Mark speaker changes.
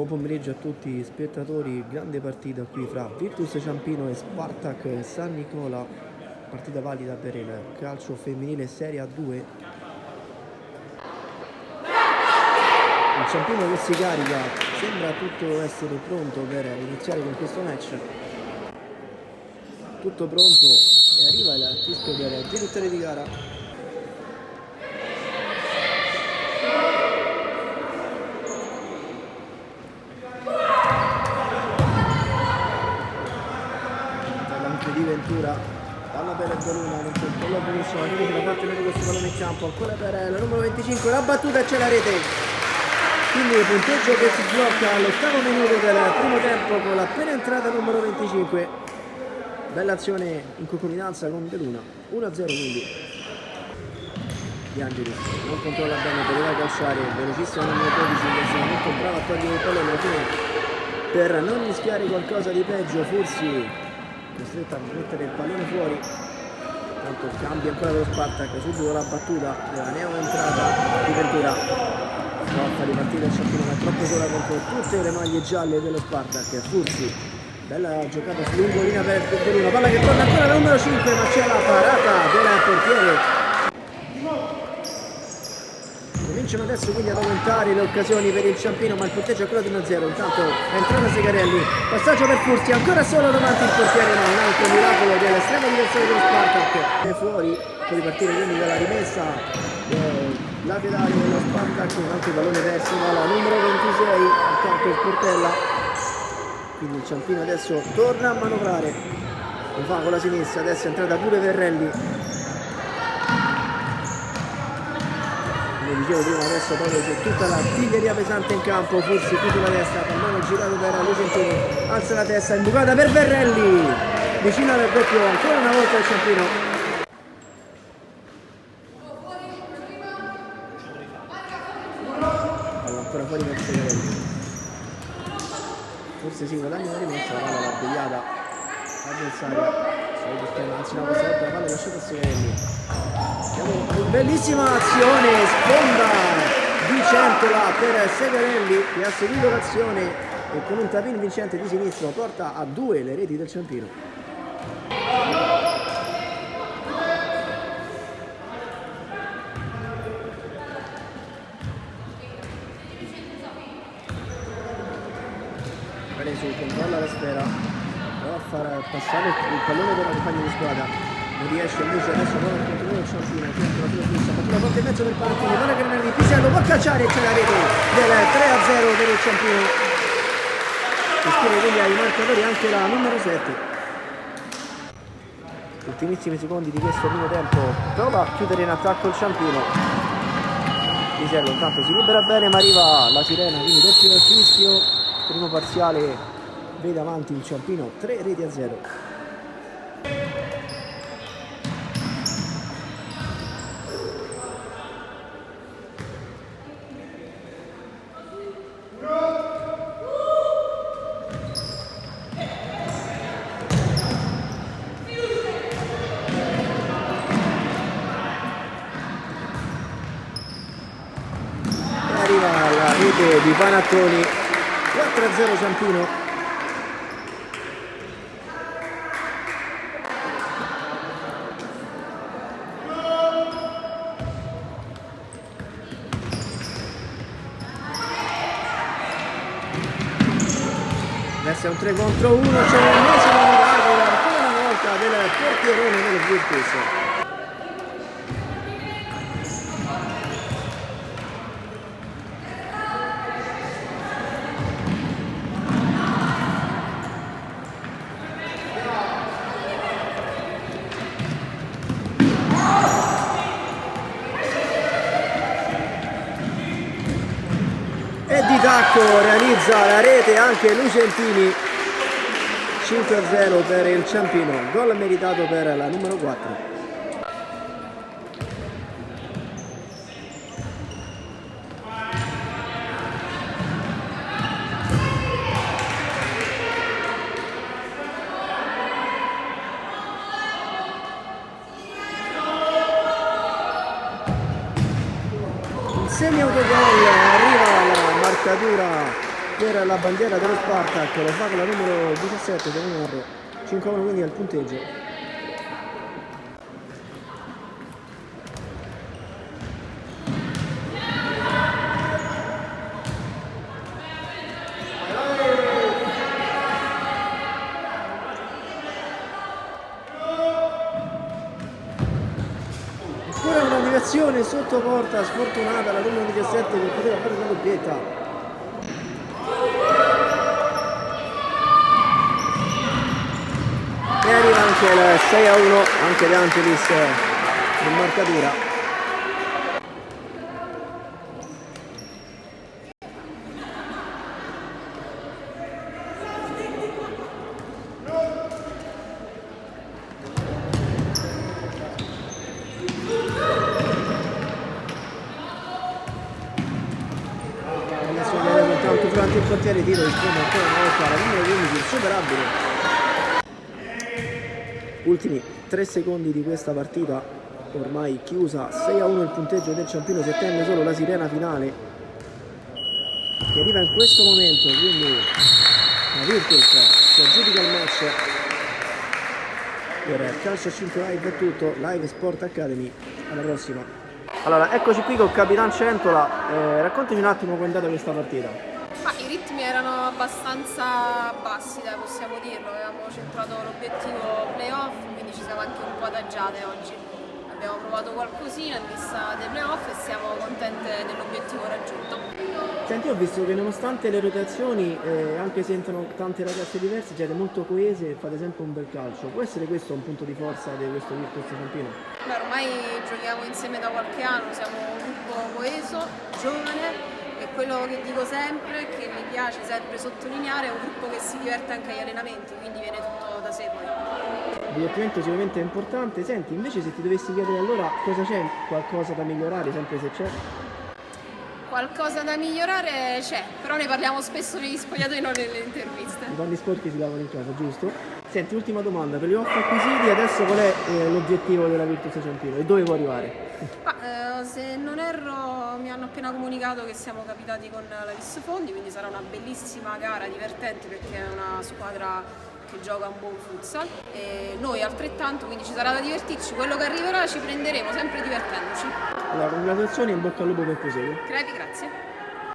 Speaker 1: Buon pomeriggio a tutti gli spettatori, grande partita qui fra Virtus Ciampino e Spartak San Nicola, partita valida per il calcio femminile Serie A2. Il Ciampino che si carica, sembra tutto essere pronto per iniziare con questo match. Tutto pronto e arriva il fischio del direttore di gara. Di Ventura, palla per Beluna, non controlla benissimo, la Rete la fa tenere questo pallone in campo, ancora per la numero 25, la battuta e c'è la Rete, quindi il punteggio che si blocca all'8° minuto del primo tempo con l'appena entrata numero 25, bella azione in concomitanza con Beluna, 1-0 quindi. Di Angelis non controlla bene, poteva calciare, velocissimo numero 12, che è molto bravo a togliere il pallone, alla fine per non rischiare qualcosa di peggio Fursi costretta a mettere il pallone fuori. Tanto cambia ancora dello Spartak, subito la battuta della neo entrata di Ventura, prova a far ripartire il Ciampino ma è troppo sola contro tutte le maglie gialle dello Spartak. Fursi, bella giocata su lungolina per Beluna, palla che torna ancora la numero 5 ma c'è la parata del portiere. Cominciano adesso quindi ad aumentare le occasioni per il Ciampino, ma il punteggio è ancora di 1-0. Intanto è entrata Segarelli, passaggio per Fursi, ancora solo davanti il portiere, ma un altro miracolo dell'estrema direzione dello Spartak. È fuori, può ripartire quindi dalla rimessa laterale dello Spartak, anche il pallone perso dalla numero 26, intanto il Portella. Quindi il Ciampino adesso torna a manovrare, lo fa con la sinistra, adesso è entrata pure Verrelli. Come dicevo prima, adesso proprio c'è tutta l'artiglieria pesante in campo. Fursi qui sulla destra, pallone girato per Lucentini, alza la testa, imbucata per Verrelli, vicino al doppio ancora una volta il Ciampino. Palla ancora fuori per Segarelli, forse si guadagna la rimessa, la palla l'ha deviata l'avversaria, anzi no, questa volta la palla è lasciata a Segarelli. Bellissima azione, sponda di Centola per Segarelli che ha seguito l'azione e con un tapin vincente di sinistro porta a 2 le reti del Ciampino. Preso, controlla la sfera, prova a far passare il pallone per la compagna di squadra. Non riesce invece adesso prova a controllare il Ciampino, centro la fila fissa, battuta forte in mezzo del pallone, guarda che non arriva, Pisiello può calciare e c'è la rete del 3-0 per il Ciampino. Si scrive quindi ai marcatori anche la numero 7. Ultimissimi secondi di questo primo tempo, prova a chiudere in attacco il Ciampino. Pisiello intanto si libera bene ma arriva la sirena, quindi doppio il fischio, primo parziale vede avanti il Ciampino 3-0. Di Panattoni, 4-0 Ciampino. Adesso è un 3 contro 1, c'è l'ennesimo miracolo ancora una volta del portierone del Virtus. Realizza la rete anche Lucentini, 5-0 per il Ciampino, gol meritato per la numero 4. Semi-autogol, arriva la marcatura per la bandiera dello Spartak, lo fa con la numero 17, se non erro. 5-1 quindi al punteggio. Ancora una deviazione sotto porta, sfortunata la numero 17 che poteva fare una doppietta. E arriva anche il 6-1, anche De Angelis in marcatura. Durante il portiere tiro risponde ancora una volta alla numero 15, insuperabile. Ultimi 3 secondi di questa partita, ormai chiusa, 6-1 il punteggio del Ciampino, si attende solo la sirena finale che arriva in questo momento, quindi la Virtus si aggiudica il match. Per Calcio 5 Live è tutto, Live Sport Academy, alla prossima. Allora, eccoci qui con Capitan Centola, raccontaci un attimo com'è andata questa partita.
Speaker 2: I ritmi erano abbastanza bassi, possiamo dirlo, avevamo centrato l'obiettivo playoff, quindi ci siamo anche un po' adagiate oggi. Abbiamo provato qualcosina in vista dei playoff e siamo contente dell'obiettivo raggiunto.
Speaker 1: Senti, ho visto che nonostante le rotazioni, anche se entrano tante ragazze diverse, siete molto coese e fate sempre un bel calcio. Può essere questo un punto di forza di questo Virtus Ciampino?
Speaker 2: Beh, ormai giochiamo insieme da qualche anno, siamo un gruppo coeso, giovane. E quello che dico sempre, che mi piace sempre sottolineare, è un gruppo che si diverte anche agli allenamenti, quindi viene tutto da sé poi.
Speaker 1: Il divertimento sicuramente è importante. Senti, invece se ti dovessi chiedere allora cosa c'è, qualcosa da migliorare, sempre se c'è?
Speaker 2: Qualcosa da migliorare c'è, però ne parliamo spesso negli spogliatoi, non nelle interviste.
Speaker 1: I panni sporchi si lavano in casa, giusto? Senti, ultima domanda, per gli off acquisiti adesso qual è l'obiettivo della Virtus Ciampino e dove può arrivare?
Speaker 2: Se non erro mi hanno appena comunicato che siamo capitati con la Vis Fondi, quindi sarà una bellissima gara, divertente perché è una squadra che gioca un buon futsal e noi altrettanto, quindi ci sarà da divertirci, quello che arriverà ci prenderemo sempre divertendoci.
Speaker 1: Allora, congratulazioni e in bocca al lupo per proseguire.
Speaker 2: Grazie.